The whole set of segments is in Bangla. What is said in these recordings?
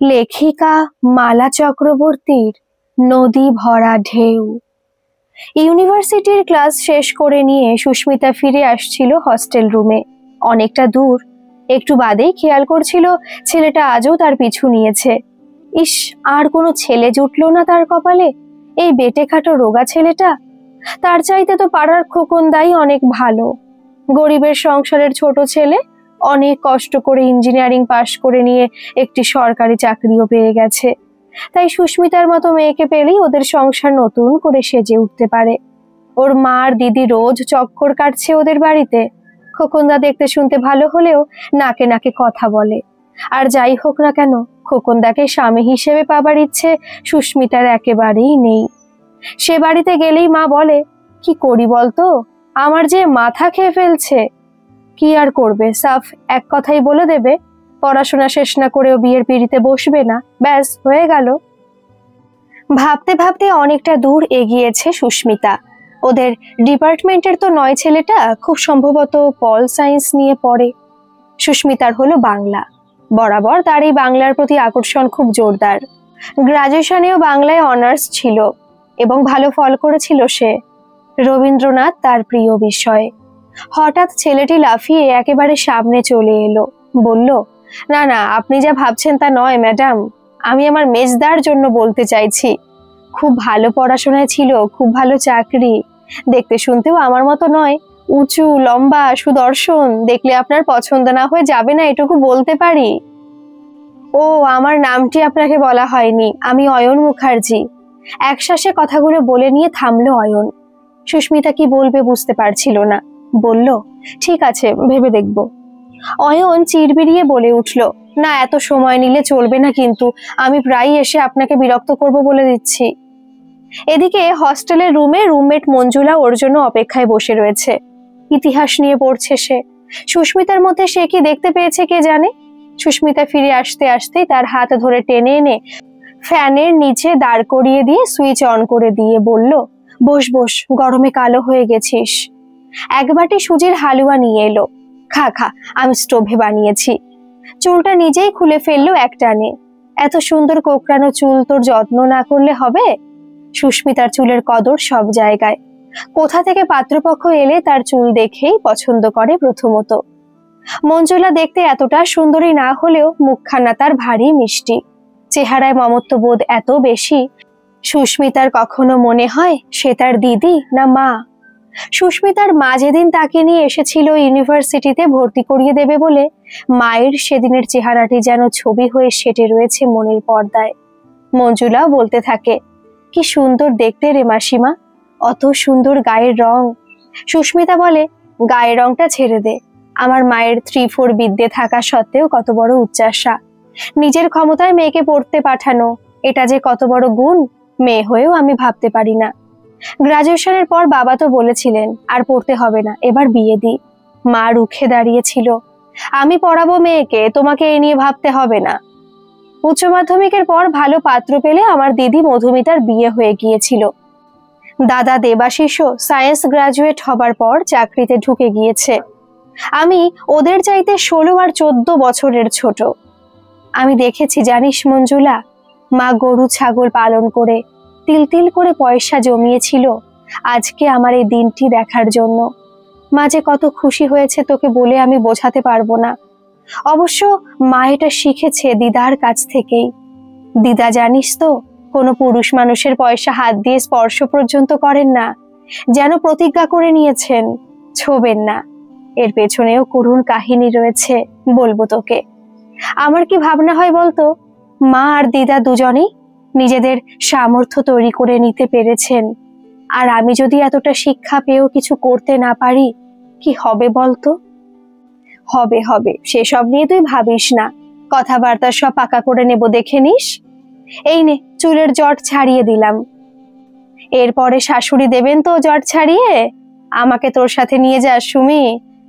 লেখিকা মালা চক্রবর্তীর নদী ভরা ঢেউ। ইউনিভার্সিটির ক্লাস শেষ করে নিয়ে সুস্মিতা ফিরে আসছিল হস্টেল রুমে। অনেকটা দূর, একটু বাদেই খেয়াল করছিল ছেলেটা আজও তার পিছু নিয়েছে। ইস, আর কোনো ছেলে জুটলো না তার কপালে। এই বেটেখাটো রোগা ছেলেটা, তার চাইতে তো পাড়ার খোকনদাই অনেক ভালো। গরিবের সংসারের ছোট ছেলে, অনেক কষ্ট করে ইঞ্জিনিয়ারিং পাশ করে নিয়ে একটি সরকারি চাকরিও পেয়ে গেছে। তাই সুস্মিতার মতো মেয়েকে পেলেই ওদের সংসার নতুন করে সেজে উঠতে পারে। ওর মা আর দিদি রোজ চক্কর কাটছে ওদের বাড়িতে। খোকনদা দেখতে শুনতে ভালো হলেও নাকে নাকে কথা বলে। আর যাই হোক না কেন, খোকনদাকে স্বামী হিসেবে পাবার ইচ্ছে সুস্মিতার একেবারেই নেই। সে বাড়িতে গেলেই মা বলে, কি করি বলতো, আমার যে মাথা খেয়ে ফেলছে। কি আর করবে, সাফ এক কথাই বলে দেবে, পড়াশোনা শেষ না করেও বিয়ের পিঁড়িতে বসবে না, ব্যাস হয়ে গেল। ভাবতে ভাবতে অনেকটা দূর এগিয়েছে সুস্মিতা। ওদের ডিপার্টমেন্টের তো নয় ছেলেটা, খুব সম্ভবত পল সায়েন্স নিয়ে পড়ে। সুস্মিতার হলো বাংলা। বরাবর তার এই বাংলার প্রতি আকর্ষণ খুব জোরদার। গ্রাজুয়েশনেও বাংলায় অনার্স ছিল এবং ভালো ফল করেছিল সে। রবীন্দ্রনাথ তার প্রিয় বিষয়। হঠাৎ ছেলেটি লাফিয়ে একেবারে সামনে চলে এলো, বলল, না না, আপনি যা ভাবছেন তা নয় ম্যাডাম, আমি আমার মেজদার জন্য বলতে চাইছি। খুব ভালো পড়াশোনায় ছিল, খুব ভালো চাকরি, দেখতে শুনতেও আমার মতো নয়, উঁচু লম্বা সুদর্শন, দেখলে আপনার পছন্দ না হয়ে যাবে না এটুকু বলতে পারি। ও, আমার নামটি আপনাকে বলা হয়নি, আমি অয়ন মুখার্জি। একশ্বাসে কথাগুলো বলে নিয়ে থামলো অয়ন। সুস্মিতা কি বলবে বুঝতে পারছিল না, বলল, ঠিক আছে, ভেবে দেখব। অয়ন চিড়বিড়িয়ে বলে উঠল, না, এত সময় নিলে চলবে না, কিন্তু আমি প্রায় এসে আপনাকে বিরক্ত করব বলে দিচ্ছি। এদিকে হস্টেলের রুমে রুমমেট মঞ্জুলা ওর জন্য অপেক্ষায় বসে রয়েছে। ইতিহাস নিয়ে পড়ছে সে। সুস্মিতার মধ্যে সে কি দেখতে পেয়েছে কে জানে। সুস্মিতা ফিরে আসতে আসতেই তার হাত ধরে টেনে এনে ফ্যানের নিচে দাঁড় করিয়ে দিয়ে সুইচ অন করে দিয়ে বলল, বস বস, গরমে কালো হয়ে গেছিস। এক বাটি সুজির হালুয়া নিয়ে এলো। খা খা, আমি স্টোভে বানিয়েছি। চুলটা নিজেই খুলে ফেললো এক টানে। এত সুন্দর কোকড়ানো চুল তোর যত্ন না করলে হবে? সুস্মিতার চুলের কদর সব জায়গায়। কোথা থেকে পাত্রপক্ষ এলে তার চুল দেখেই পছন্দ করে প্রথমত। মঞ্জুলা দেখতে এতটা সুন্দরী না হলেও মুখখানা তার ভারী মিষ্টি। চেহারায় মমত্ববোধ এত বেশি, সুস্মিতার কখনো মনে হয় সে তার দিদি না মা। সুস্মিতার মা যেদিন তাকে নিয়ে এসেছিল ইউনিভার্সিটিতে ভর্তি করিয়ে দেবে বলে, মায়ের সেদিনের চেহারাটি যেন ছবি হয়ে সেটে রয়েছে মনের পর্দায়। মঞ্জুলা বলতে থাকে, কি সুন্দর দেখতে রে মাসিমা, অত সুন্দর গায়ের রং। সুস্মিতা বলে, গায়ের রংটা ছেড়ে দে, আমার মায়ের 3-4 বিদ্যে থাকা সত্ত্বেও কত বড় উচ্চাসা। নিজের ক্ষমতায় মেয়েকে পড়তে পাঠানো, এটা যে কত বড় গুণ, মেয়ে হয়েও আমি ভাবতে পারি না। গ্রাজুয়েশনের পর বাবা তো বলেছিলেন আর পড়তে হবে না, এবার বিয়ে দি। মা রুখে দাঁড়িয়েছিল, আমি পড়াবো মেয়েকে, তোমাকে এ নিয়ে ভাবতে হবে না। উচ্চ মাধ্যমিকের পর ভালো পাত্র পেলে আমার দিদি মধুমিতার বিয়ে হয়ে গিয়েছিল। দাদা দেবাশিসও সায়েন্স গ্রাজুয়েট হবার পর চাকরিতে ঢুকে গিয়েছে। আমি ওদের চাইতে 16 আর 14 বছরের ছোট। আমি দেখেছি জানিস মঞ্জুলা, মা গরু ছাগল পালন করে তিল তিল করে পয়সা জমিয়েছিল আজকে আমার এই দিনটি দেখার জন্য। মা যে কত খুশি হয়েছে তোকে বলে আমি বোঝাতে পারবো না। অবশ্য মা এটা শিখেছে দিদার কাছ থেকেই। দিদা জানিস তো, কোনো পুরুষ মানুষের পয়সা হাত দিয়ে স্পর্শ পর্যন্ত করেন না, যেন প্রতিজ্ঞা করে নিয়েছেন ছোবেন না। এর পেছনেও করুণ কাহিনী রয়েছে, বলবো তোকে। আমার কি ভাবনা হয় বলতো, মা আর দিদা দুজনেই নিজেদের সামর্থ্য তৈরি করে নিতে পেরেছেন, আর আমি যদি এতটা শিক্ষা পেয়েও কিছু করতে না পারি, কি হবে বলতো? হবে হবে, সেসব নিয়ে তুই ভাবিস না, কথাবার্তা সব পাকা করে নেব, দেখে নিস। এই নে, চুলের জট ছাড়িয়ে দিলাম। এরপরে শাশুড়ি দেবেন তো জট ছাড়িয়ে, আমাকে তোর সাথে নিয়ে যা সুমি,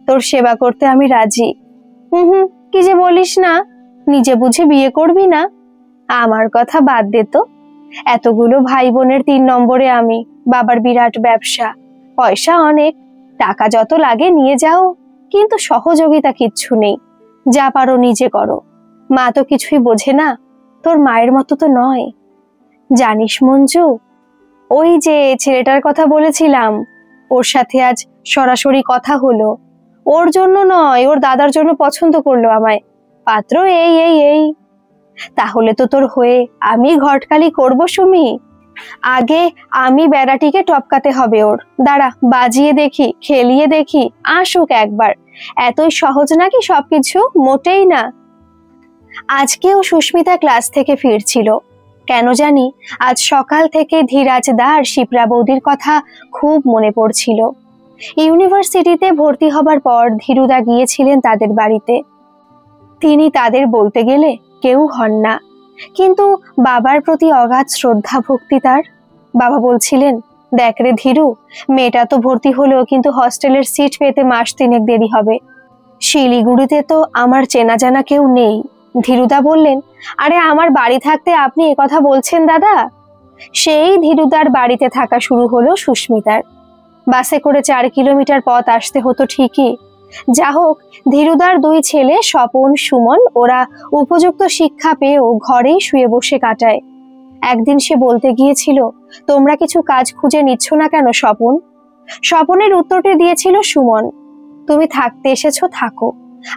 তোর সেবা করতে আমি রাজি। হুম, কি যে বলিস না, নিজে বুঝে বিয়ে করবি না? আমার কথা বাদ দে তো, এতগুলো ভাই বোনের 3 নম্বরে আমি, বাবার বিরাট ব্যবসা, পয়সা অনেক, টাকা যত লাগে নিয়ে যাও, কিন্তু সহযোগিতা কিচ্ছু নেই। যা পারো নিজে করো। মা তো কিছুই বোঝে না, তোর মায়ের মতো তো নয়। জানিস মঞ্জু, ওই যে ছেলেটার কথা বলেছিলাম, ওর সাথে আজ সরাসরি কথা হলো। ওর জন্য নয়, ওর দাদার জন্য পছন্দ করলো আমায়। পাত্র এই এই এই। তাহলে তো তোর হয়ে আমি ঘটকালি করব সুমি। আগে আমি বেড়াটিকে টপকাতে হবে ওর। দাঁড়া, বাজিয়ে দেখি, খেলিয়ে দেখি, আসুক একবার। এতই সহজ নাকি সবকিছু? মোটেই না। আজকেও সুস্মিতা ক্লাস থেকে ফিরছিল। কেন জানি আজ সকাল থেকে ধীরাজ দা আর শিপ্রা বৌদির কথা খুব মনে পড়ছিল। ইউনিভার্সিটিতে ভর্তি হবার পর ধীরুদা গিয়েছিলেন তাদের বাড়িতে। তিনি তাদের বলতে গেলে কেউ হন না, কিন্তু বাবার প্রতি অগাধ শ্রদ্ধা ভক্তি তার। বাবা বলছিলেন, দেখ রে ধীরু, মেয়েটা তো ভর্তি হলো, কিন্তু হস্টেলের সিট পেতে মাস 3 দেরি হবে। শিলিগুড়িতে তো আমার চেনা জানা কেউ নেই। ধীরুদা বললেন, আরে আমার বাড়ি থাকতে আপনি একথা বলছেন দাদা? সেই ধীরুদার বাড়িতে থাকা শুরু হলো সুস্মিতার। বাসে করে 4 কিলোমিটার পথ আসতে হতো ঠিকই। যা হোক, ধীরুদার 2 ছেলে স্বপন সুমন ওরা উপযুক্ত শিক্ষা পেয়েও ঘরেই শুয়ে বসে কাটায়। একদিন সে বলতে গিয়েছিল, তোমরা কিছু কাজ খুঁজে নিচ্ছ না কেন স্বপন? স্বপনের উত্তরটি দিয়েছিল সুমন, তুমি থাকতে এসেছো থাকো,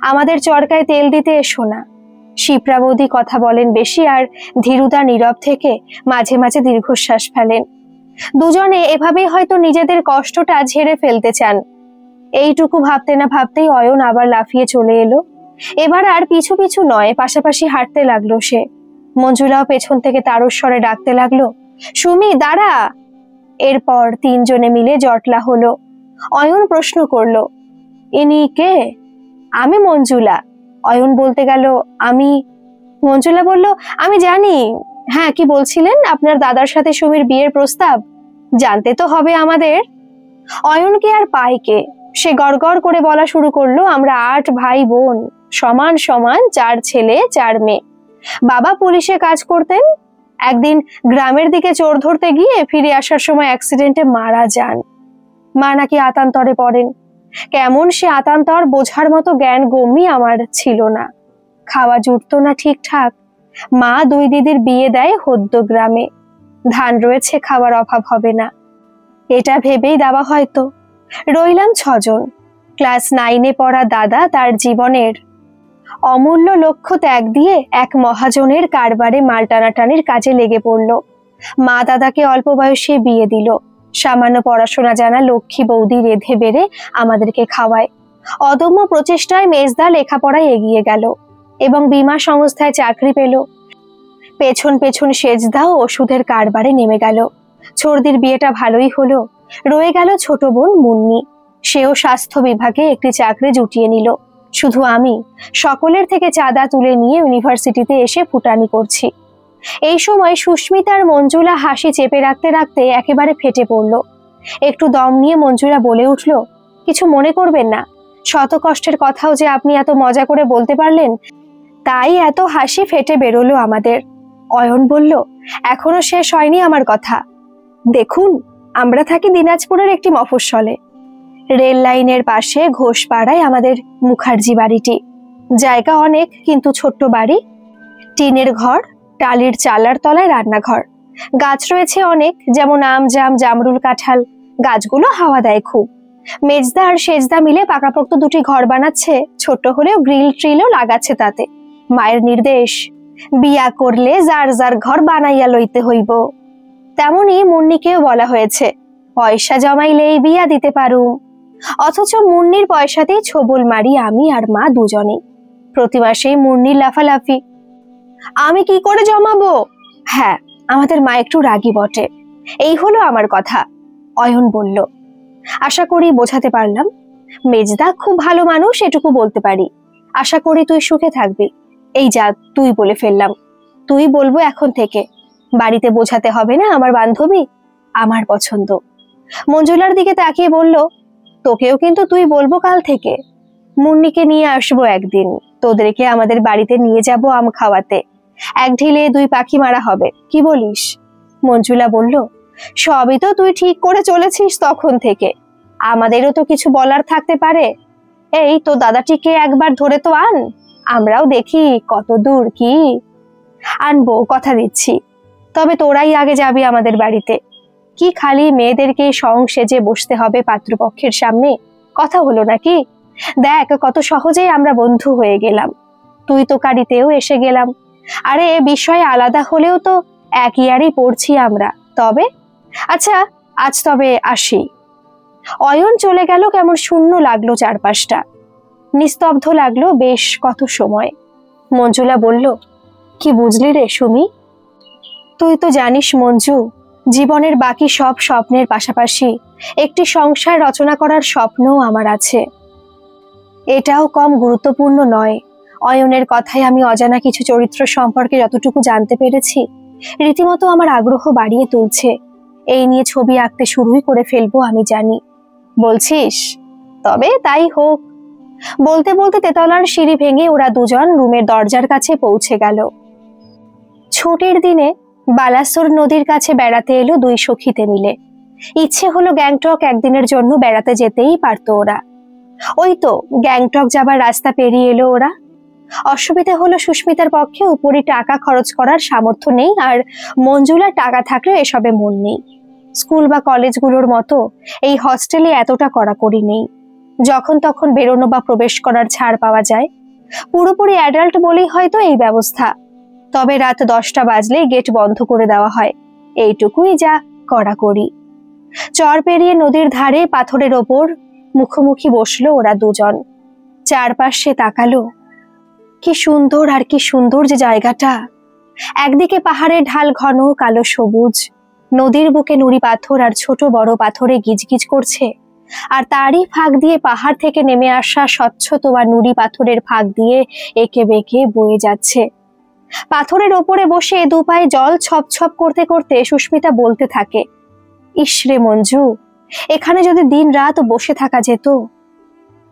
আমাদের চরকায় তেল দিতে এসো না। শিপ্রা বৌদি কথা বলেন বেশি, আর ধীরুদা নীরব থেকে মাঝে মাঝে দীর্ঘশ্বাস ফেলেন। দুজনে এভাবেই হয়তো নিজেদের কষ্টটা ঝেড়ে ফেলতে চান। এইটুকু ভাবতে না ভাবতেই অয়ন আবার লাফিয়ে চলে এলো। এবার আর পিছু পিছু নয়, পাশাপাশি হাঁটতে লাগলো সে। মঞ্জুলাও পেছন থেকে তারস্বরে ডাকতে লাগলো, সুমি দাঁড়া। এরপর 3 জনে মিলে জটলা হলো। অয়ন প্রশ্ন করলো, ইনি কে? আমি মঞ্জুলা। অয়ন বলতে গেল, আমি। মঞ্জুলা বলল, আমি জানি। হ্যাঁ, কি বলছিলেন? আপনার দাদার সাথে সুমির বিয়ের প্রস্তাব? জানতে তো হবে আমাদের। অয়নকে আর পাইকে, সে গড়গড় করে বলা শুরু করলো, আমরা 8 ভাই বোন, সমান সমান, 4 ছেলে 4 মেয়ে। বাবা পুলিশে কাজ করতেন। একদিন গ্রামের দিকে চোর ধরতে গিয়ে ফিরে আসার সময় অ্যাক্সিডেন্টে মারা যান। মা নাকি আতান্তরে পড়েন। কেমন সে আতান্তর বোঝার মতো জ্ঞান গম্যি আমার ছিল না। খাওয়া জুটতো না ঠিকঠাক। মা 2 দিদির বিয়ে দেয় হদ্দ গ্রামে। ধান রয়েছে, খাওয়ার অভাব হবে না, এটা ভেবেই দেওয়া হয়তো। রইলাম 6 জন। ক্লাস 9-এ পড়া দাদা তার জীবনের অমূল্য লক্ষ্য ত্যাগ দিয়ে এক মহাজনের কারবারে মাল টানাটানির কাজে লেগে পড়ল। মা দাদাকে অল্প বয়সে বিয়ে দিল। সামান্য পড়াশোনা জানা লক্ষ্মী বৌদি রেধে বেড়ে আমাদেরকে খাওয়ায়। অদম্য প্রচেষ্টায় মেজদা লেখাপড়ায় এগিয়ে গেল এবং বীমা সংস্থায় চাকরি পেল। পেছন পেছন সেজদাও ওষুধের কারবারে নেমে গেল। ছর্দির বিয়েটা ভালোই হলো। রয়ে গেল ছোট বোন মুন্নি। সেও স্বাস্থ্য বিভাগে একটি চাকরি জুটিয়ে নিল। শুধু আমি সকলের থেকে চাঁদা তুলে নিয়ে ইউনিভার্সিটিতে এসে ফুটানি করছি। এই সময় সুস্মিতা আর মঞ্জুলা হাসি চেপে রাখতে রাখতে একেবারে ফেটে পড়ল। একটু দম নিয়ে মঞ্জুলা বলে উঠল, কিছু মনে করবেন না, শত কষ্টের কথাও যে আপনি এত মজা করে বলতে পারলেন, তাই এত হাসি ফেটে বেরোলো আমাদের। অয়ন বলল, এখনো শেষ হয়নি আমার কথা। দেখুন, আমরা থাকি দিনাজপুরের একটি মফস্বলে। রেল লাইনের পাশে ঘোষপাড়ায় আমাদের মুখার্জি বাড়িটি। জায়গা অনেক, কিন্তু ছোট্ট বাড়ি। টিনের ঘর, টালির চালার তলায় রান্নাঘর। গাছ রয়েছে অনেক, যেমন আম, জাম, জামরুল, কাঁঠাল। গাছগুলো হাওয়া দেয় খুব। মেজদা আর সেজদা মিলে পাকাপোক্ত 2টি ঘর বানাচ্ছে, ছোট্ট হলেও গ্রিল ট্রিলও লাগাচ্ছে তাতে। মায়ের নির্দেশ, বিয়া করলে যার যার ঘর বানাইয়া লইতে হইব। তেমনি মুন্নিকেও বলা হয়েছে, পয়সা জমাইলেই বিয়া দিতে পারুম। অথচ মুন্নির পয়সাতেই ছোবল মারি আমি আর মা দুজনে। প্রতি মাসেই মুন্নির লাফালাফি, আমি কি করে জমাবো? হ্যাঁ, আমাদের মা একটু রাগী বটে। এই হলো আমার কথা। অয়ন বলল, আশা করি বোঝাতে পারলাম। মেজদা খুব ভালো মানুষ, এটুকু বলতে পারি। আশা করি তুই সুখে থাকবি। এই যা, তুই বলে ফেললাম। তুই বলবো এখন থেকে। বাড়িতে বোঝাতে হবে না আমার বান্ধবী, আমার পছন্দ। মঞ্জুলার দিকে তাকিয়ে বলল, তোকেও কিন্তু তুই বলবো কাল থেকে। মুন্নিকে নিয়ে আসবো একদিন, তোদেরকে আমাদের বাড়িতে নিয়ে যাব আম খাওয়াতে। 1 ঢিলে 2 পাখি মারা হবে, কি বলিস? মঞ্জুলা বলল, সবই তো তুই ঠিক করে চলেছিস তখন থেকে, আমাদেরও তো কিছু বলার থাকতে পারে। এই তো দাদাটিকে একবার ধরে তো আন, আমরাও দেখি কত দূর কি। আনবো, কথা দিচ্ছি। তবে তোরাই আগে যাবি আমাদের বাড়িতে। কি খালি মেয়েদেরকে সং সেজে বসতে হবে পাত্রপক্ষের সামনে? কথা হলো নাকি? দেখ কত সহজেই আমরা বন্ধু হয়ে গেলাম, তুই তো কারিতেও এসে গেলাম। আরে বিষয় আলাদা হলেও তো এক ইয়ারই পড়ছি আমরা। তবে আচ্ছা, আজ তবে আসি। অয়ন চলে গেল। কেমন শূন্য লাগলো চারপাশটা, নিস্তব্ধ লাগলো বেশ কত সময়। মঞ্জুলা বলল, কি বুঝলি রে সুমি? তুই তো জানিস মঞ্জু, জীবনের বাকি সব স্বপ্নের পাশাপাশি একটি সংসার রচনা করার স্বপ্নও আমার আছে। এটাও কম গুরুত্বপূর্ণ নয়। অয়নের কথায় আমি অজানা কিছু চরিত্র সম্পর্কে যতটুকু জানতে পেরেছি, রীতিমতো আমার আগ্রহ বাড়িয়ে তুলছে। এই নিয়ে ছবি আঁকতে শুরুই করে ফেলবো আমি জানি। বলছিস? তবে তাই হোক। বলতে বলতে তেতলার সিঁড়ি ভেঙে ওরা দুজন রুমের দরজার কাছে পৌঁছে গেল। ছুটির দিনে বালাসোর নদীর কাছে বেড়াতে এলো দুই সখীতে মিলে। ইচ্ছে হলো গ্যাংটক একদিনের জন্য বেড়াতে যেতেই পারতো ওরা। ওই তো গ্যাংটক যাবার রাস্তা পেরিয়ে এলো ওরা। অসুবিধা হলো সুস্মিতার পক্ষে উপরই টাকা খরচ করার সামর্থ্য নেই, আর মঞ্জুলার টাকা থাকলেও এসবে মন নেই। স্কুল বা কলেজগুলোর মতো এই হস্টেলে এতটা কড়াকড়ি নেই। যখন তখন বেরোনো বা প্রবেশ করার ছাড় পাওয়া যায়। পুরোপুরি অ্যাডাল্ট বলেই হয়তো এই ব্যবস্থা। তবে রাত 10টা বাজলেই গেট বন্ধ করে দেওয়া হয়, এইটুকুই যা কড়াকড়ি। চর পেরিয়ে নদীর ধারে পাথরের ওপর মুখোমুখি বসলো ওরা দুজন। চারপাশে তাকালো। কি সুন্দর, আর কি সুন্দর যে জায়গাটা। একদিকে পাহাড়ের ঢাল ঘন কালো সবুজ, নদীর বুকে নুড়ি পাথর আর ছোট বড় পাথরে গিজগিজ করছে, আর তারই ফাঁক দিয়ে পাহাড় থেকে নেমে আসা স্বচ্ছ তোয়া নুড়ি পাথরের ফাঁক দিয়ে এঁকে বেঁকে বয়ে যাচ্ছে। পাথরের ওপরে বসে দুপায়ে জল ছপ ছপ করতে করতে সুস্মিতা বলতে থাকে, ইসরে মঞ্জু, এখানে যদি দিন রাত বসে থাকা যেত।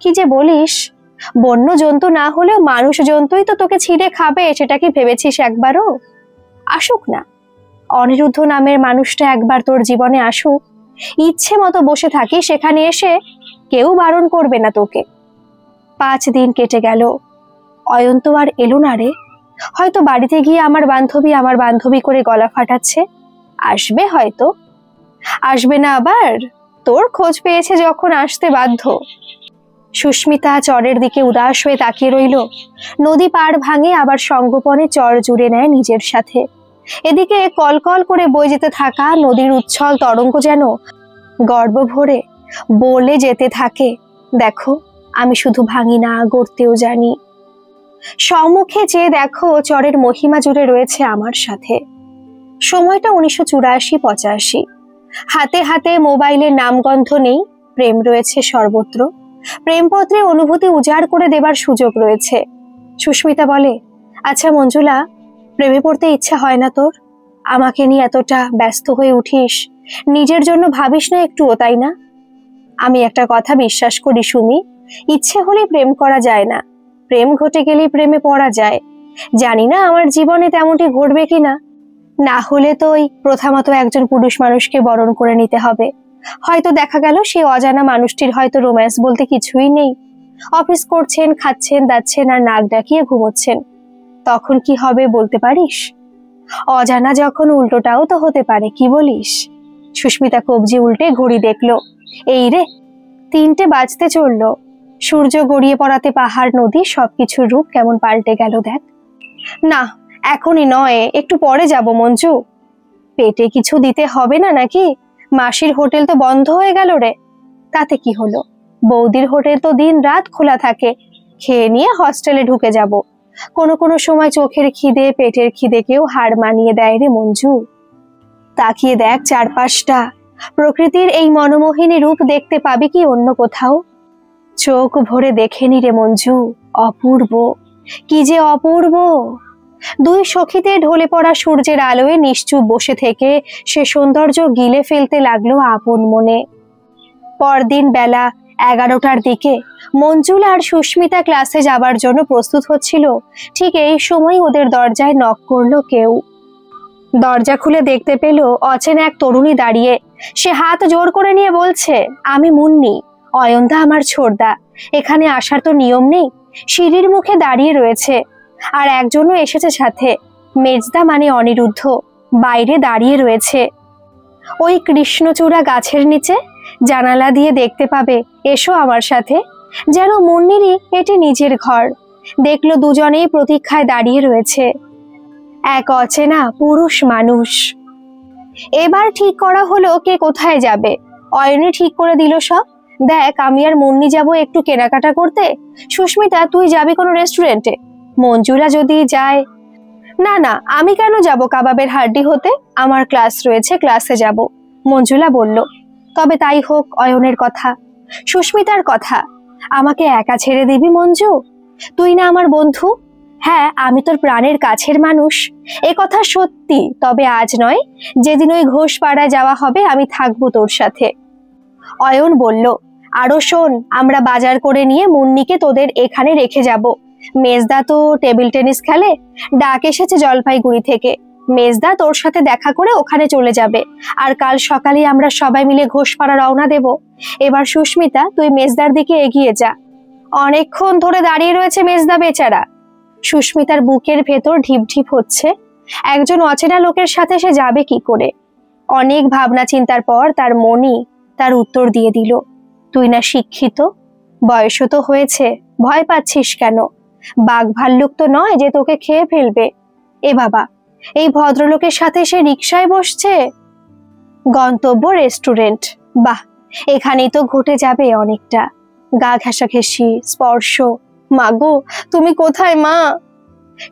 কি যে বলিস, বন্য জন্তু না হলেও মানুষ জন্তুই তো তোকে ছিঁড়ে খাবে, সেটা কি ভেবেছিস একবারও? আসুক না, অনিরুদ্ধ নামের মানুষটা একবার তোর জীবনে আসুক, ইচ্ছে মতো বসে থাকি সেখানে এসে, কেউ বারণ করবে না তোকে। 5 দিন কেটে গেল, অয়ন তো আর এলো না রে। হয়তো বাড়িতে গিয়ে আমার বান্ধবী করে গলা ফাটাচ্ছে। আসবে হয়তো। আসবে না আবার? তোর খোঁজ পেয়েছে যখন আসতে বাধ্য। সুস্মিতা চরের দিকে উদাস হয়ে তাকিয়ে রইল। নদী পাড় ভাঙে আবার সঙ্গোপনে চর জুড়ে নেয় নিজের সাথে। এদিকে কলকল করে বয়ে যেতে থাকা নদীর উচ্ছল তরঙ্গ যেন গর্ব ভরে বলে যেতে থাকে, দেখো আমি শুধু ভাঙি না, গড়তেও জানি। সম্মুখে চেয়ে দেখো, চরের মহিমা জুড়ে রয়েছে আমার সাথে। সময়টা 1984-85। হাতে হাতে মোবাইলের নামগন্ধ নেই, প্রেম রয়েছে সর্বত্র। প্রেমপত্রে অনুভূতি উজাড় করে দেবার সুযোগ রয়েছে। সুস্মিতা বলে, আচ্ছা মঞ্জুলা, প্রেমে পড়তে ইচ্ছে হয় না তোর? আমাকে নিয়ে এতটা ব্যস্ত হয়ে উঠিস, নিজের জন্য ভাবিস না একটুও, তাই না? আমি একটা কথা বিশ্বাস করি সুমি, ইচ্ছে হলে প্রেম করা যায় না, প্রেম ঘটে গেলেই প্রেমে পড়া যায়। জানি না আমার জীবনে তেমনটি ঘটবে কিনা। না হলে তো ওই প্রথা মতো একজন পুরুষ মানুষকে বরণ করে নিতে হবে। হয়তো দেখা গেল সেই অজানা মানুষটির হয়তো রোম্যান্স বলতে কিছুই নেই। অফিস করছেন, খাচ্ছেন, দাচ্ছেন আর নাক ডাকিয়ে ঘুমোচ্ছেন। তখন কি হবে বলতে পারিস? অজানা যখন উল্টোটাও তো হতে পারে, কি বলিস? সুস্মিতা কবজি উল্টে ঘড়ি দেখলো। এই রে, 3টে বাজতে চললো। সূর্য গড়িয়ে পড়াতে পাহাড় নদী সবকিছুর রূপ কেমন পাল্টে গেল দেখ। না, এখনই নয়, একটু পরে যাব মঞ্জু। পেটে কিছু দিতে হবে না নাকি? মাসির হোটেল তো বন্ধ হয়ে গেল রে। তাতে কি হলো, বৌদির হোটেল তো দিন রাত খোলা থাকে। খেয়ে নিয়ে হস্টেলে ঢুকে যাব। কোনো সময় চোখের খিদে পেটের খিদেকেও হার মানিয়ে দেয় রে মঞ্জু। তাকিয়ে দেখ চারপাশটা, প্রকৃতির এই মনোমোহিনী রূপ দেখতে পাবি কি অন্য কোথাও? চোখ ভরে দেখে নি রে মঞ্জু, অপূর্ব, কি যে অপূর্ব। দুই সখীতে ঢলে পড়া সূর্যের আলোয় নিশ্চুপ বসে থেকে সে সৌন্দর্য গিলে ফেলতে লাগলো আপন মনে। পরদিন বেলা 11টার দিকে মঞ্জুলা আর সুস্মিতা ক্লাসে যাবার জন্য প্রস্তুত হচ্ছিল। ঠিক এই সময় ওদের দরজায় নক করলো কেউ। দরজা খুলে দেখতে পেল অচেনা এক তরুণী দাঁড়িয়ে। সে হাত জোর করে নিয়ে বলছে, আমি মুন্নি, অয়নদা আমার ছোড়দা। এখানে আসার তো নিয়ম নেই। সিঁড়ির মুখে দাঁড়িয়ে রয়েছে, আর একজনও এসেছে সাথে। মেজদা মানে অনিরুদ্ধ বাইরে দাঁড়িয়ে রয়েছে। ওই কৃষ্ণচূড়া গাছের নিচে জানালা দিয়ে দেখতে পাবে, এসো আমার সাথে। যেন মুন্নিরই এটি নিজের ঘর। দেখলো দুজনেই প্রতীক্ষায় দাঁড়িয়ে রয়েছে। এক অচেনা পুরুষ মানুষ। এবার ঠিক করা হলো কে কোথায় যাবে। অয়নী ঠিক করে দিল সব। দেখ, আমি আর মুন্নি যাব একটু কেনাকাটা করতে। সুস্মিতা, তুই যাবি কোনো রেস্টুরেন্টে। মঞ্জুলা যদি যায়। না না, আমি কেন যাব কাবাবের হাড্ডি হতে? আমার ক্লাস রয়েছে, ক্লাসে যাব, মঞ্জুলা বলল। তবে তাই হোক, অয়নের কথা, সুস্মিতার কথা। আমাকে একা ছেড়ে দিবি মঞ্জু? তুই না আমার বন্ধু? হ্যাঁ, আমি তোর প্রাণের কাছের মানুষ, এ কথা সত্যি। তবে আজ নয়, যেদিন ওই ঘোষপাড়ায় যাওয়া হবে আমি থাকবো তোর সাথে। অয়ন বলল, আরো শোন, আমরা বাজার করে নিয়ে মুন্নিকে তোদের এখানে রেখে যাব। মেজদা তো টেবিল টেনিস খেলে, ডাক এসেছে জলপাইগুড়ি থেকে। মেজদা তোর সাথে দেখা করে ওখানে চলে যাবে, আর কাল সকালে আমরা সবাই মিলে ঘোষপাড়া রওনা দেব। এবার সুস্মিতা, তুই মেজদার দিকে এগিয়ে যা। অনেকক্ষণ ধরে দাঁড়িয়ে রয়েছে মেজদা বেচারা। সুস্মিতার বুকের ভেতর ঢিপ ঢিপ হচ্ছে। একজন অচেনা লোকের সাথে সে যাবে কি করে? অনেক ভাবনা চিন্তার পর তার মনই তার উত্তর দিয়ে দিল, তুই না শিক্ষিত, বয়সও তো হয়েছে, ভয় পাচ্ছিস কেন? বাঘ ভাল্লুক তো নয় যে তোকে খেয়ে ফেলবে। এ বাবা, এই ভদ্রলোকের সাথে সে রিকশায় বসছে। গন্তব্য রেস্টুরেন্ট। বাহ, এখানেই তো ঘটে যাবে অনেকটা গা ঘেঁষাঘেঁষি, স্পর্শ। মা গো, তুমি কোথায় মা?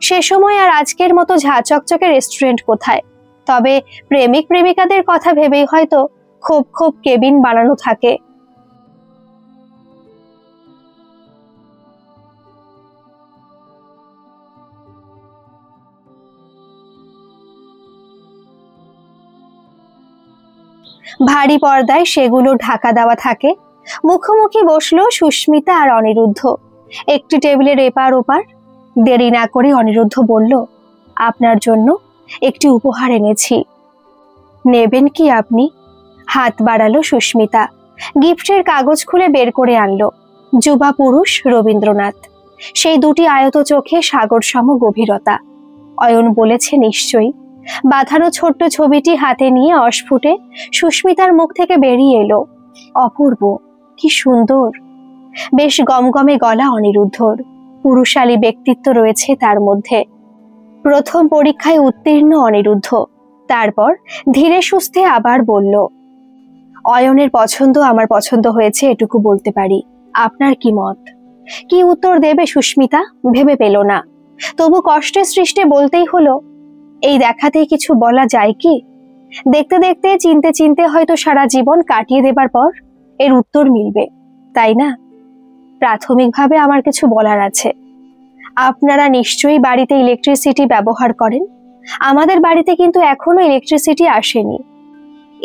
সে সময় আর আজকের মতো ঝাঁ চকচকে রেস্টুরেন্ট কোথায়? তবে প্রেমিক প্রেমিকাদের কথা ভেবেই হয়তো খুব খুব কেবিন বানানো থাকে। ভারী পর্দায় সেগুলো ঢাকা দেওয়া থাকে। মুখোমুখি বসলো সুস্মিতা আর অনিরুদ্ধ, একটি টেবিলের এপার ওপার। দেরি না করে অনিরুদ্ধ বলল, আপনার জন্য একটি উপহার এনেছি, নেবেন কি আপনি? হাত বাড়ালো সুস্মিতা, গিফটের কাগজ খুলে বের করে আনলো। যুবা পুরুষ রবীন্দ্রনাথ, সেই দুটি আয়ত চোখে সাগর সম গভীরতা। অয়ন বলেছে নিশ্চয়ই। বাঁধানো ছোট্ট ছবিটি হাতে নিয়ে অস্ফুটে সুস্মিতার মুখ থেকে বেরিয়ে এলো, অপূর্ব, কি সুন্দর। বেশ গমগমে গলা অনিরুদ্ধর, পুরুষালী ব্যক্তিত্ব রয়েছে তার মধ্যে। প্রথম পরীক্ষায় উত্তীর্ণ অনিরুদ্ধ। তারপর ধীরে সুস্থে আবার বলল, অয়নের পছন্দ আমার পছন্দ হয়েছে, এটুকু বলতে পারি। আপনার কি মত? কি উত্তর দেবে সুস্মিতা ভেবে পেল না। তবু কষ্টে সৃষ্টে বলতেই হলো, এই দেখাতেই কিছু বলা যায় কি? দেখতে দেখতে চিনতে চিনতে হয়তো সারা জীবন কাটিয়ে দেবার পর এর উত্তর মিলবে, তাই না? প্রাথমিকভাবে আমার কিছু বলার আছে। আপনারা নিশ্চয়ই বাড়িতে ইলেকট্রিসিটি ব্যবহার করেন। আমাদের বাড়িতে কিন্তু এখনো ইলেকট্রিসিটি আসেনি,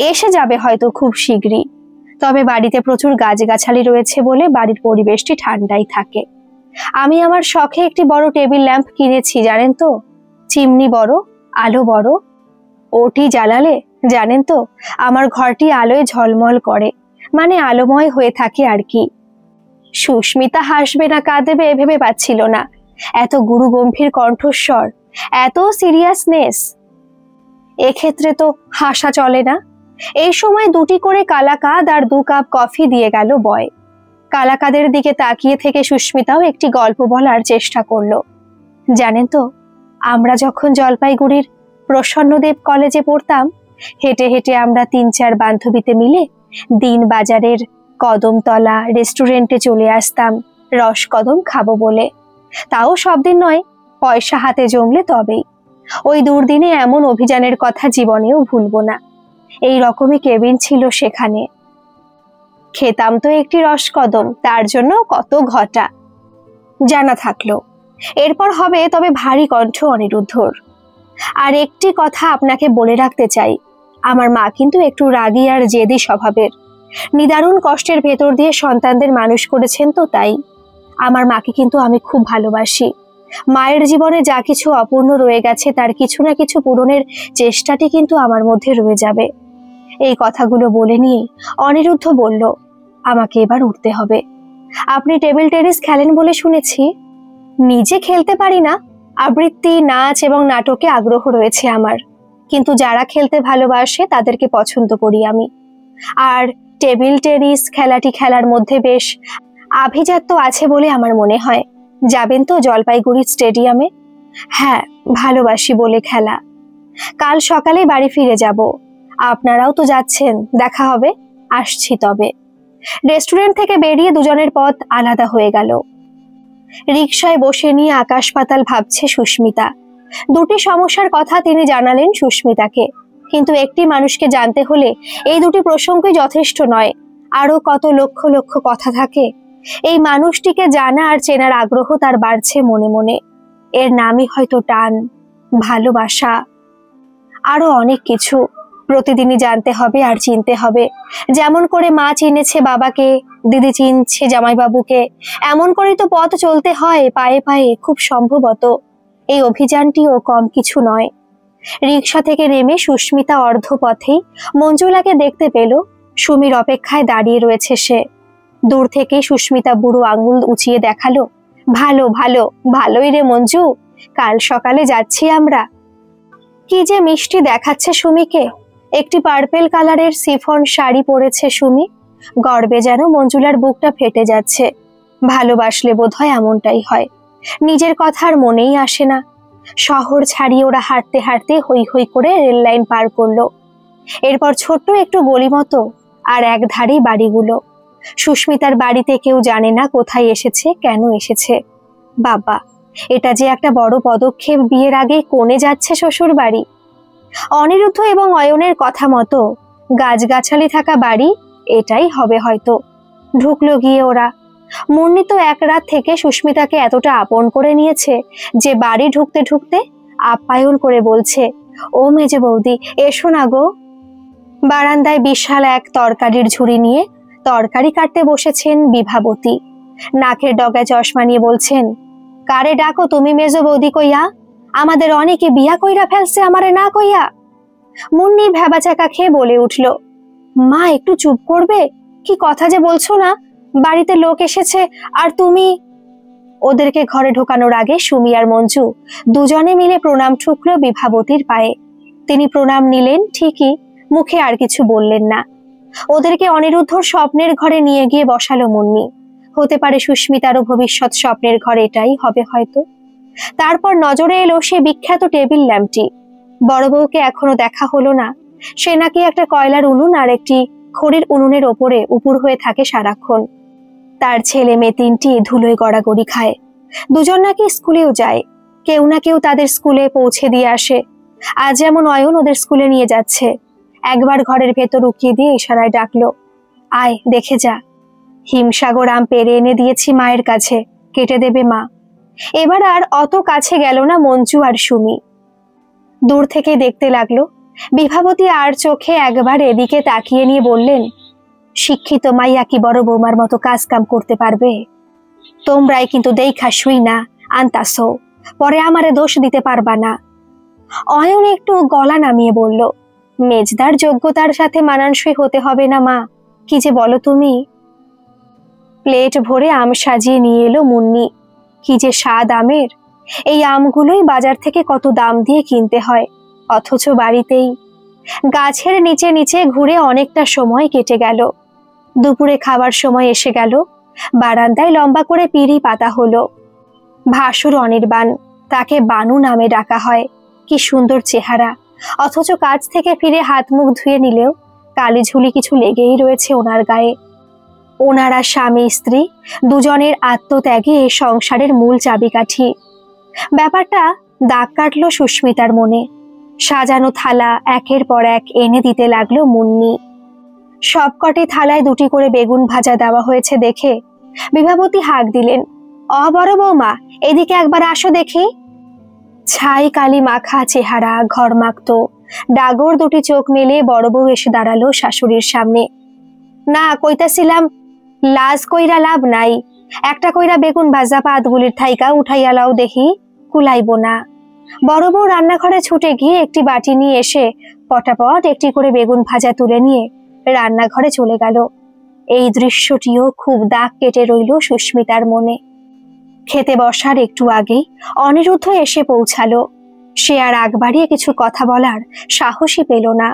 এসে যাবে হয়তো খুব শীঘ্রই। তবে বাড়িতে প্রচুর গাছগাছালি রয়েছে বলে বাড়ির পরিবেশটি ঠান্ডাই থাকে। আমি আমার শখে একটি বড় টেবিল ল্যাম্প কিনেছি, জানেন তো? চিমনি বড়, আলো বড়। ওটি জ্বালালে জানেন তো আমার ঘরটি আলোয় ঝলমল করে, মানে আলোময় হয়ে থাকে আর কি। সুস্মিতা হাসবে না কাঁদবে ভেবে পাচ্ছিল না। এত গুরু গম্ভীর কণ্ঠস্বর, এত সিরিয়াসনেস, এক্ষেত্রে তো হাসা চলে না। এই সময় দুটি করে কালাকাদ আর 2 কাপ কফি দিয়ে গেল বয়। কালাকাদের দিকে তাকিয়ে থেকে সুস্মিতাও একটি গল্প বলার চেষ্টা করলো। জানেন তো, আমরা যখন জলপাইগুড়ির প্রসন্নদেব কলেজে পড়তাম, হেঁটে হেঁটে আমরা 3-4 বান্ধবীতে মিলে দিন বাজারের কদমতলা রেস্টুরেন্টে চলে আসতাম রসকদম খাবো বলে। তাও সব দিন নয়, পয়সা হাতে জমলে তবেই। ওই দুর্দিনে এমন অভিযানের কথা জীবনেও ভুলবো না। এই রকমই কেবিন ছিল সেখানে। খেতাম তো একটি রসকদম, তার জন্য কত ঘটা। জানা থাকলো, এরপর হবে তবে ভারী কণ্ঠ অনিরুদ্ধর। আর একটি কথা আপনাকে বলে রাখতে চাই, আমার মা কিন্তু একটু রাগী আর জেদি স্বভাবের। নিদারুণ কষ্টের ভেতর দিয়ে সন্তানদের মানুষ করেছেন, তো তাই আমার মাকে কিন্তু আমি খুব ভালোবাসি। মায়ের জীবনে যা কিছু অপূর্ণ রয়ে গেছে তার কিছু না কিছু পূরণের চেষ্টাটি কিন্তু আমার মধ্যে রয়ে যাবে। এই কথাগুলো বলে নিয়ে অনিরুদ্ধ বলল, আমাকে এবার উঠতে হবে। আপনি টেবিল টেনিস খেলেন বলে শুনেছি। নিজে খেলতে পারি না, আবৃত্তি, নাচ এবং নাটকে আগ্রহ রয়েছে আমার, কিন্তু যারা খেলতে ভালোবাসে তাদেরকে পছন্দ করি আমি। আর টেবিল টেনিস খেলাটি খেলার মধ্যে বেশ আভিজাত্য আছে বলে আমার মনে হয়। যাবেন তো জলপাইগুড়ি স্টেডিয়ামে? হ্যাঁ, ভালোবাসি বলে খেলা। কাল সকালে বাড়ি ফিরে যাব। আপনারাও তো যাচ্ছেন, দেখা হবে। আসছি তবে। রেস্টুরেন্ট থেকে বেরিয়ে দুজনের পথ আলাদা হয়ে গেল। রিকশায় বসে নিয়ে আকাশ পাতাল ভাবছে সুস্মিতা। দুটি সমস্যার কথা তিনি জানালেন সুস্মিতাকে, কিন্তু একটি মানুষকে জানতে হলে এই দুটি প্রসঙ্গই যথেষ্ট নয়, আরো কত লক্ষ লক্ষ কথা থাকে। এই মানুষটিকে জানা আর চেনার আগ্রহ তার বাড়ছে মনে মনে। এর নামই হয়তো টান, ভালোবাসা, আরো অনেক কিছু। প্রতিদিনই জানতে হবে আর চিনতে হবে। যেমন করে মা চিনেছে বাবাকে, দিদি চিনছে জামাইবাবুকে, এমন করেই তো পথ চলতে হয় পায়ে পায়ে। খুব সম্ভবত এই অভিযানটিও কম কিছু নয়। রিকশা থেকে নেমে সুস্মিতা অর্ধপথেই মঞ্জুলাকে দেখতে পেল। সুমির অপেক্ষায় দাঁড়িয়ে রয়েছে সে। দূর থেকেই সুস্মিতা বুড়ো আঙুল উঁচিয়ে দেখালো, ভালো ভালো, ভালোই রে মঞ্জু, কাল সকালে যাচ্ছি আমরা। কি যে মিষ্টি দেখাচ্ছে সুমিকে। একটি পার্পেল কালারের সিফন শাড়ি পরেছে সুমি। গর্বে যেন মঞ্জুলার বুকটা ফেটে যাচ্ছে। ভালোবাসলে বোধহয় এমনটাই হয়, নিজের কথা আর মনেই আসে না। শহর ছাড়িয়ে ওরা হাঁটতে হাঁটতে হই হই করে রেল লাইন পার করলো। এরপর ছোট্ট একটু গলি মতো, আর এক ধারেই বাড়িগুলো। সুস্মিতার বাড়িতে কেউ জানে না কোথায় এসেছে, কেন এসেছে। বাবা, এটা যে একটা বড় পদক্ষেপ। বিয়ের আগে কোণে যাচ্ছে শ্বশুর বাড়ি। অনিরুদ্ধ এবং অয়নের কথা মতো গাছগাছালি থাকা বাড়ি এটাই হবে হয়তো। ঢুকলো গিয়ে ওরা। মুন্নি তো এক রাত থেকে সুস্মিতাকে এতটা আপন করে নিয়েছে যে বাড়ি ঢুকতে ঢুকতে আপ্যায়ন করে বলছে, ও মেজে বৌদি, এসো না গো। বারান্দায় বিশাল এক তরকারির ঝুড়ি নিয়ে তরকারি কাটতে বসেছেন বিভাবতী। নাকের ডগায় চশমা নিয়ে বলছেন, কারে ডাকো তুমি মেজো বৌদি কইয়া? আমাদের অনেকে বিয়া কইরা ফেলছে আমারে না কইয়া। মুন্নি ভ্যাবাচাকা খেয়ে বলে উঠল, মা একটু চুপ করবে? কি কথা যে বলছো না? বাড়িতে লোক এসেছে আর তুমি। ওদেরকে ঘরে ঢোকানোর আগে সুমি আর মঞ্জু দুজনে মিলে প্রণাম ঠুকলো বিভাবতীর পায়ে। তিনি প্রণাম নিলেন ঠিকই, মুখে আর কিছু বললেন না। ওদেরকে অনিরুদ্ধর স্বপ্নের ঘরে নিয়ে গিয়ে বসালো মুন্নি। হতে পারে সুস্মিতারও ভবিষ্যৎ স্বপ্নের ঘর এটাই হবে হয়তো। তারপর নজরে এলো সে বিখ্যাত টেবিল ল্যাম্পটি। বড় বউকে এখনো দেখা হলো না। সে নাকি একটা কয়লার উনুন আর একটি খড়ির উনুনের ওপরে উপুর হয়ে থাকে সারাক্ষণ। তার ছেলে মেয়ে তিনটি ধুলোয় গড়াগড়ি খায়। দুজন নাকি স্কুলেও যায়। কেউ না কেউ তাদের স্কুলে পৌঁছে দিয়ে আসে। আজ যেমন অয়ন ওদের স্কুলে নিয়ে যাচ্ছে। একবার ঘরের ভেতর উকিয়ে দিয়ে ইশারায় ডাকলো, আয় দেখে যা। হিমসাগর আম পেরে এনে দিয়েছি মায়ের কাছে, কেটে দেবে মা। এবার আর অত কাছে গেল না মঞ্জু আর সুমি। দূর থেকে দেখতে লাগলো। বিভাবতী আর চোখে একবার এদিকে তাকিয়ে নিয়ে বললেন, শিক্ষিত মাইয়া কি বড় বৌমার মতো কাজ কাম করতে পারবে? তোমরাই কিন্তু দেখা শুই না আনতাসো, পরে আমারে দোষ দিতে পারবা না। অয়ন একটু গলা নামিয়ে বলল, মেজদার যোগ্যতার সাথে মানানসই হতে হবে না মা? কি যে বলো তুমি। প্লেট ভরে আম সাজিয়ে নিয়ে এলো মুন্নি। কি যে স্বাদ আমের! এই আমগুলোই বাজার থেকে কত দাম দিয়ে কিনতে হয়, অথচ বাড়িতেই। গাছের নিচে নিচে ঘুরে অনেকটা সময় কেটে গেল। দুপুরে খাবার সময় এসে গেল। বারান্দায় লম্বা করে পিঁড়ি পাতা হলো। ভাসুর অনির্বাণ, তাকে বানু নামে ডাকা হয়। কি সুন্দর চেহারা, অথচ কাজ থেকে ফিরে হাত মুখ ধুয়ে নিলেও কালি ঝুলি কিছু লেগেই রয়েছে ওনার গায়ে। ওনারা স্বামী স্ত্রী দুজনের আত্মত্যাগে এই সংসারের মূল চাবিকাঠি। ব্যাপারটা দাগ কাটলো সুস্মিতার মনে। সাজানো থালা একের পর এক এনে দিতে লাগলো মুন্নি। সবকটি থালায় দুটি করে বেগুন ভাজা দেওয়া হয়েছে দেখে বিভাবতী হাঁক দিলেন, বড় বৌমা, এদিকে একবার আসো দেখি। ছাই কালি মাখা চেহারা, ঘরমাক্ত ডাগর দুটি চোখ মেলে বড় বউ এসে দাঁড়ালো শাশুড়ির সামনে। না, কইতাছিলাম লাজ কইরা লাভ নাই, একটা কইরা বেগুন ভাজা পাতগুলির থাইকা উঠাইয়া লাও দেখি, কুলাইব না। বড় বউ রান্নাঘরে ছুটে গিয়ে একটি বাটি নিয়ে এসে পটাপট একটি করে বেগুন ভাজা তুলে নিয়ে রান্নাঘরে চলে গেল। এই দৃশ্যটিও খুব দাগ কেটে রইল সুস্মিতার মনে। খেতে বসার একটু আগেই অনিরুদ্ধ এসে পৌঁছালো। সে আর আগ বাড়িয়ে কিছু কথা বলার সাহসই পেল না।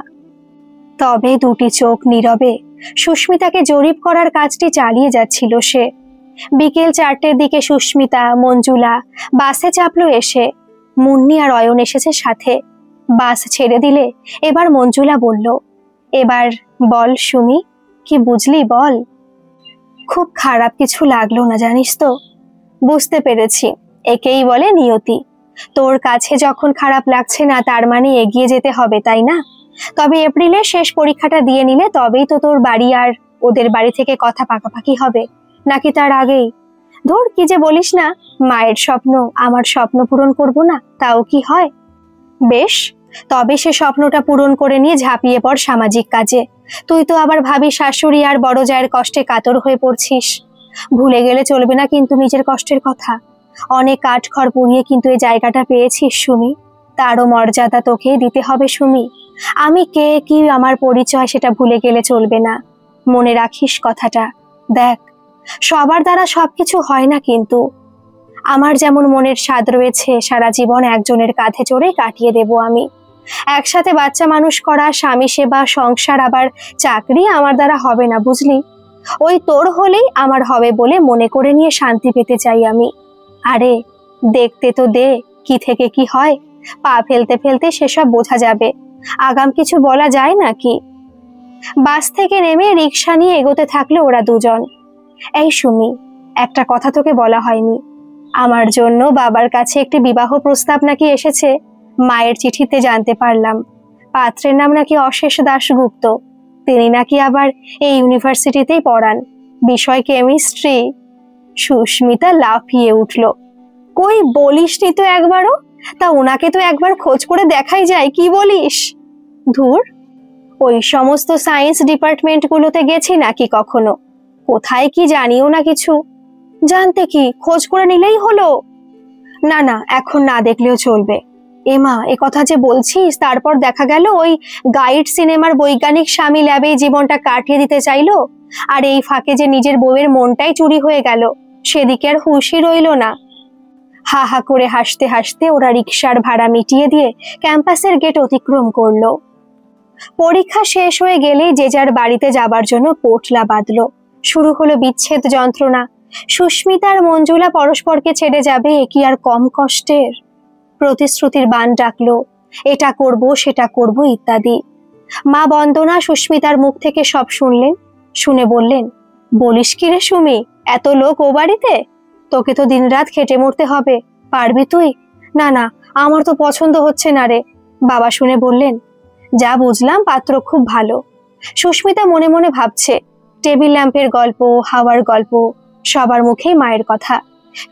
তবে দুটি চোখ নীরবে সুস্মিতাকে জরিপ করার কাজটি চালিয়ে যাচ্ছিল সে। বিকেল 4টের দিকে সুস্মিতা, মঞ্জুলা বাসে চাপলো এসে। মুন্নি আর অয়ন এসেছে সাথে। বাস ছেড়ে দিলে এবার মঞ্জুলা বলল, এবার বল সুমি, কি বুঝলি বল। খুব খারাপ কিছু লাগলো না জানিস তো। বুঝতে পেরেছি, একেই বলে নিয়তি। তোর কাছে যখন খারাপ লাগছে না তার মানে এগিয়ে যেতে হবে, তাই না? তবে এপ্রিলের শেষ পরীক্ষাটা দিয়ে নিলে তবেই তো তোর বাড়ি আর ওদের বাড়ি থেকে কথা পাকাপাকি হবে, নাকি তার আগেই? ধুর, কি যে বলিস না। মায়ের স্বপ্ন আমার স্বপ্ন পূরণ করব না, তাও কি হয়? বেশ, তবে সে স্বপ্নটা পূরণ করে নিয়ে ঝাঁপিয়ে পড় সামাজিক কাজে। তুই তো আবার ভাবি শাশুড়ি আর বড় জায়ের কষ্টে কাতর হয়ে পড়ছিস। ভুলে গেলে চলবে না কিন্তু নিজের কষ্টের কথা। অনেক কাঠখড় পুড়িয়ে কিন্তু এই জায়গাটা পেয়েছিস সুমি, তারও মর্যাদা তোকেই দিতে হবে সুমি। আমি কে, কি আমার পরিচয় সেটা ভুলে গেলে চলবে না। মনে রাখিস কথাটা। দেখ, সবার দ্বারা সবকিছু হয় না কিন্তু। আমার যেমন মনের স্বাদ রয়েছে, সারা জীবন একজনের কাঁধে চড়ে কাটিয়ে দেব আমি। একসাথে বাচ্চা মানুষ করা, স্বামী সেবা, সংসার আবার চাকরি আমার দ্বারা হবে না, বুঝলি? ওই তোর হলেই আমার হবে বলে মনে করে নিয়ে শান্তি পেতে চাই আমি। আরে দেখতে তো দে কি থেকে কি হয়, পা ফেলতে ফেলতে সেসব বোঝা যাবে। আগাম কিছু বলা যায় নাকি? বাস থেকে নেমে রিক্সা নিয়ে এগোতে থাকলো ওরা দুজন। এই সুমি, একটা কথা তোকে বলা হয়নি। আমার জন্য বাবার কাছে একটি বিবাহ প্রস্তাব নাকি এসেছে। মায়ের চিঠিতে জানতে পারলাম পাত্রের নাম নাকি অশেষ দাশগুপ্ত। তিনি নাকি আবার এই ইউনিভার্সিটিতেই পড়ান, বিষয় কেমিস্ট্রি। সুস্মিতা লাফিয়ে উঠল। কই বলিসনি তো একবারও? তা ওনাকে তো একবার খোঁজ করে দেখাই যায়, কি বলিস? ধুর, ওই সমস্ত সায়েন্স ডিপার্টমেন্টগুলোতে গেছি নাকি কখনো? কোথায় কি জানিও না কিছু। জানতে কি, খোঁজ করে নিলেই হলো। না না, এখন না দেখলেও চলবে। এমা, এ কথা যে বলছিস, তারপর দেখা গেল ওই গাইড সিনেমার বৈজ্ঞানিক স্বামী ল্যাবে জীবনটা কাটিয়ে দিতে চাইলো, আর এই ফাঁকে যে নিজের বউয়ের মনটাই চুরি হয়ে গেল, সেদিকে আর হুঁশই রইল না। হা হা করে হাসতে হাসতে ওরা রিকশার ভাড়া মিটিয়ে দিয়ে ক্যাম্পাসের গেট অতিক্রম করলো। পরীক্ষা শেষ হয়ে গেলেই যে যার বাড়িতে যাবার জন্য পোটলা বাঁধলো। শুরু হলো বিচ্ছেদ যন্ত্রণা। সুস্মিতা আর মঞ্জুলা পরস্পরকে ছেড়ে যাবে, এ কি আর কম কষ্টের? প্রতিশ্রুতির বান ডাকলো, এটা করব সেটা করব ইত্যাদি। মা বন্দনা সুস্মিতার মুখ থেকে সব শুনলেন। শুনে বললেন, বলিস কি রে সুমি, এত লোক ও বাড়িতে? তোকে তো দিনরাত খেটে মরতে হবে, পারবি তুই? না না, আমার তো পছন্দ হচ্ছে না রে। বাবা শুনে বললেন, যা বুঝলাম পাত্র খুব ভালো। সুস্মিতা মনে মনে ভাবছে, টেবিল ল্যাম্পের গল্প, হাওয়ার গল্প, সবার মুখেই মায়ের কথা।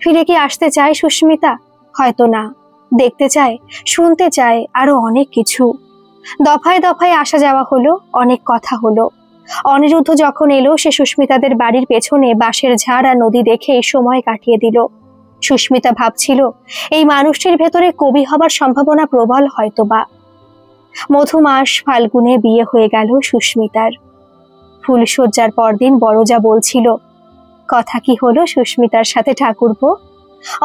ফিরে কি আসতে চায় সুস্মিতা? হয়তো না। দেখতে চায়, শুনতে চায় আরো অনেক কিছু। দফায় দফায় আসা যাওয়া হলো, অনেক কথা হলো। অনিরুদ্ধ যখন এলো, সে সুস্মিতাদের বাড়ির পেছনে বাঁশের ঝাড় আর নদী দেখে সময় কাটিয়ে দিল। সুস্মিতা ভাবছিল, এই মানুষটির ভেতরে কবি হবার সম্ভাবনা প্রবল হয়তোবা। মধুমাস ফাল্গুনে বিয়ে হয়ে গেল সুস্মিতার। ফুলশয্যার পরদিন বড়জা বলছিল, কথা কি হলো সুস্মিতার সাথে ঠাকুরপো?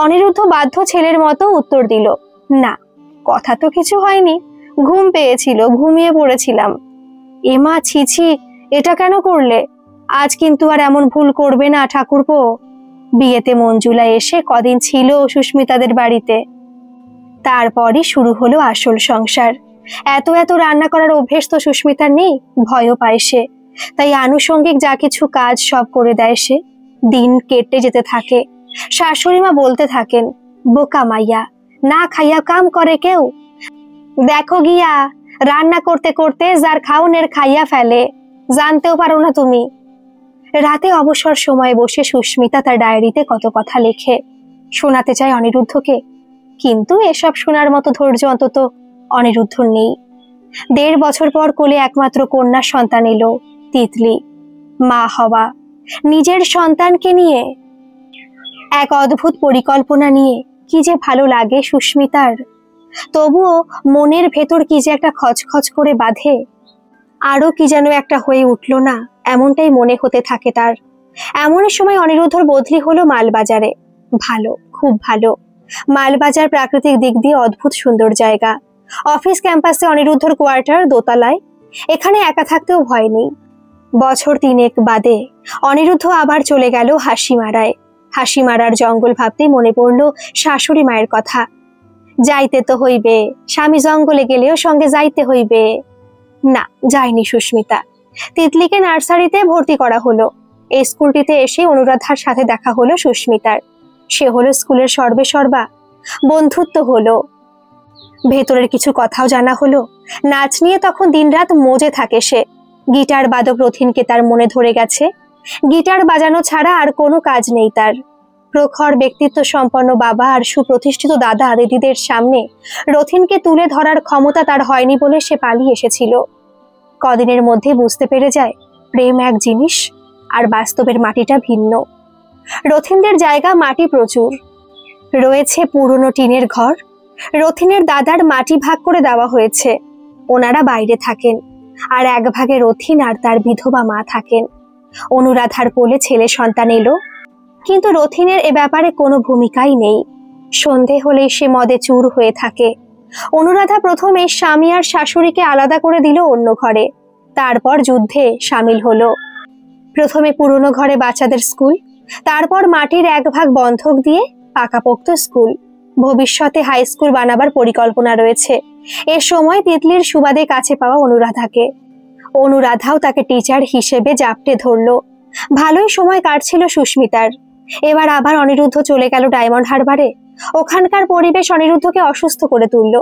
অনিরুদ্ধ বাধ্য ছেলের মতো উত্তর দিল, না, কথা তো কিছু হয়নি, ঘুম পেয়েছিল, ঘুমিয়ে পড়েছিলাম। এমা, ছিছি, এটা কেন করলে? আজ কিন্তু আর এমন ভুল করবে না ঠাকুরপো। বিয়েতে মঞ্জুলা এসে কদিন ছিল সুস্মিতাদের বাড়িতে, তারপরই শুরু হলো আসল সংসার। এত এত রান্না করার অভ্যেস তো সুস্মিতার নেই, ভয়ও পায় সে। তাই আনুষঙ্গিক যা কিছু কাজ সব করে দেয় সে। দিন কেটে যেতে থাকে। শাশুড়িমা বলতে থাকেন, বোকা মাইয়া, না খাইয়া কাম করে কেউ। দেখো গিয়া, রান্না করতে করতে যার খাওনের খাইয়া ফেলে, জানতেও পারো না তুমি। রাতে অবসর সময় বসে সুস্মিতা তার ডায়েরিতে কত কথা লেখে, শোনাতে চায় অনিরুদ্ধকে। কিন্তু এসব শোনার মতো ধৈর্য অন্তত অনিরুদ্ধর নেই। 1.5 বছর পর কোলে একমাত্র কন্যা সন্তান এলো, তিতলি। মা হওয়া, নিজের সন্তানকে নিয়ে এক অদ্ভুত পরিকল্পনা নিয়ে কি যে ভালো লাগে সুস্মিতার। তবুও মনের ভেতর কি যে একটা খচখচ করে বাঁধে। আরো কি যেন একটা হয়ে উঠল না, এমনটাই মনে হতে থাকে তার। এমন সময় অনিরুদ্ধর বদলি হলো মালবাজারে। ভালো, খুব ভালো। মালবাজার প্রাকৃতিক দিক দিয়ে অদ্ভুত সুন্দর জায়গা। অফিস ক্যাম্পাসে অনিরুদ্ধর কোয়ার্টার দোতলায়। এখানে একা থাকতেও ভয় নেই। বছর 3 বাদে অনিরুদ্ধ আবার চলে গেল হাসিমারায়। হাসিমারার জঙ্গল ভাবতেই মনে পড়ল শাশুড়ি মায়ের কথা। যাইতে তো হইবে, স্বামী জঙ্গলে গেলেও সঙ্গে যাইতে হইবে। না, যায়নি সুস্মিতা। তিতলিকে নার্সারিতে ভর্তি করা হলো। এই স্কুলটিতে এসে অনুরাধার সাথে দেখা হলো সুস্মিতার। সে হলো স্কুলের সর্বেসর্বা। বন্ধুত্ব হলো, ভেতরের কিছু কথাও জানা হলো। নাচ নিয়ে তখন দিনরাত মজে থাকে সে। গিটার বাদক রথিনকে তার মনে ধরে গেছে। গিটার বাজানো ছাড়া আর কোনো কাজ নেই তার। প্রখর ব্যক্তিত্ব সম্পন্ন বাবা আর সুপ্রতিষ্ঠিত দাদা দিদিদের সামনে রথিনকে তুলে ধরার ক্ষমতা তার হয়নি বলে সে পালিয়ে এসেছিল। কদিনের মধ্যে বুঝতে পেরে যায় প্রেম এক জিনিস আর বাস্তবের মাটিটা ভিন্ন। রথিনদের জায়গা মাটি প্রচুর। রয়েছে পুরনো টিনের ঘর। রথিনের দাদার মাটি ভাগ করে দেওয়া হয়েছে। ওনারা বাইরে থাকেন, আর এক ভাগে রথিন আর তার বিধবা মা থাকেন। অনুরাধার কোলে ছেলে সন্তান এলো, কিন্তু রথিনের এ ব্যাপারে কোনো ভূমিকাই নেই। সন্ধে হলেই সে মদে চুর হয়ে থাকে। অনুরাধা প্রথমে স্বামী আর শাশুড়িকে আলাদা করে দিল অন্য ঘরে, তারপর যুদ্ধে সামিল হলো। প্রথমে পুরনো ঘরে বাচ্চাদের স্কুল, তারপর মাটির এক ভাগ বন্ধক দিয়ে পাকাপোক্ত স্কুল। ভবিষ্যতে হাই স্কুল বানাবার পরিকল্পনা রয়েছে। এ সময় তিতলির সুবাদে কাছে পাওয়া অনুরাধাকে। অনুরাধাও তাকে টিচার হিসেবে জাপটে ধরলো। ভালোই সময় কাটছিল সুস্মিতার। এবার আবার অনিরুদ্ধ চলে গেল ডায়মন্ড হারবারে। ওখানকার পরিবেশ অনিরুদ্ধকে অসুস্থ করে তুলল।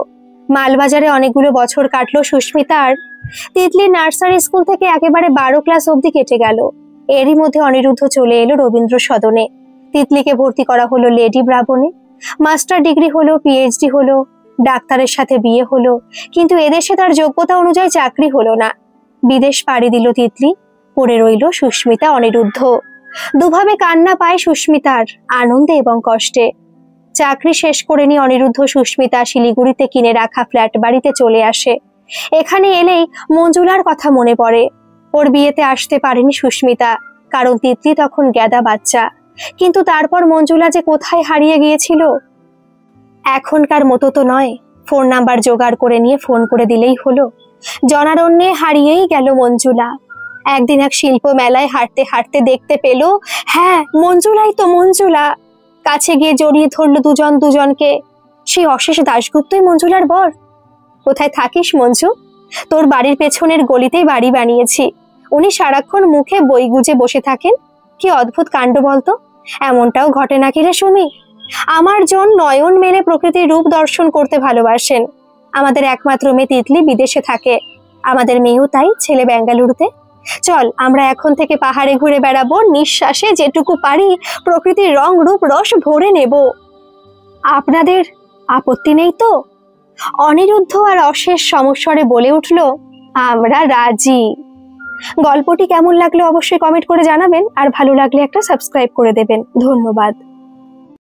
মালবাজারে অনেকগুলো বছর কাটলো সুস্মিতার। তিতলির নার্সারি স্কুল থেকে একেবারে 12 ক্লাস অবধি কেটে গেল। এরই মধ্যে অনিরুদ্ধ চলে এলো রবীন্দ্র সদনে। তিতলিকে ভর্তি করা হলো লেডি ব্রাভনে। মাস্টার ডিগ্রি হলো, পিএইচডি হলো, ডাক্তারের সাথে বিয়ে হলো, কিন্তু এদেশে তার যোগ্যতা অনুযায়ী চাকরি হলো না। বিদেশ পাড়ি দিল তিতলি, পড়ে রইল সুস্মিতা অনিরুদ্ধ। দুভাবে কান্না পায় সুস্মিতার, আনন্দে এবং কষ্টে। চাকরি শেষ করে নিয়ে অনিরুদ্ধ সুস্মিতা শিলিগুড়িতে কিনে রাখা ফ্ল্যাট বাড়িতে চলে আসে। এখানে এলেই মঞ্জুলার কথা মনে পড়ে। ওর বিয়েতে আসতে পারেনি সুস্মিতা, কারণ তিতলি তখন গ্যাদা বাচ্চা। কিন্তু তারপর মঞ্জুলা যে কোথায় হারিয়ে গিয়েছিল। এখনকার মতো তো নয়, ফোন নাম্বার জোগাড় করে নিয়ে ফোন করে দিলেই হলো। জনারণ্যে হারিয়েই গেল মঞ্জুলা। একদিন এক শিল্প মেলায় হাঁটতে হাঁটতে দেখতে পেল, হ্যাঁ মঞ্জুলাই তো মঞ্জুলা। কাছে গিয়ে জড়িয়ে ধরলো দুজন দুজনকে। সেই অশেষ দাশগুপ্তই মঞ্জুলার বর। কোথায় থাকিস মঞ্জু? তোর বাড়ির পেছনের গলিতেই বাড়ি বানিয়েছি। উনি সারাক্ষণ মুখে বই গুজে বসে থাকেন। কি অদ্ভুত কাণ্ড বলতো। এমনটাও ঘটে নাকি রে সুমি? আমার জন নয়ন মেলে প্রকৃতির রূপ দর্শন করতে ভালোবাসেন। আমাদের একমাত্র মেয়ে তিতলি বিদেশে থাকে। আমাদের মেয়েও তাই, ছেলে বেঙ্গালুরুতে। চল আমরা এখন থেকে পাহাড়ে ঘুরে বেড়াবো, নিঃশ্বাসে যেটুকু পারি প্রকৃতির রং রূপ রস ভরে নেব। আপনাদের আপত্তি নেই তো? অনিরুদ্ধ আর অশেষ সমস্বরে বলে উঠল, আমরা রাজি। গল্পটি কেমন লাগলো অবশ্যই কমেন্ট করে জানাবেন, আর ভালো লাগলে একটা সাবস্ক্রাইব করে দেবেন। ধন্যবাদ।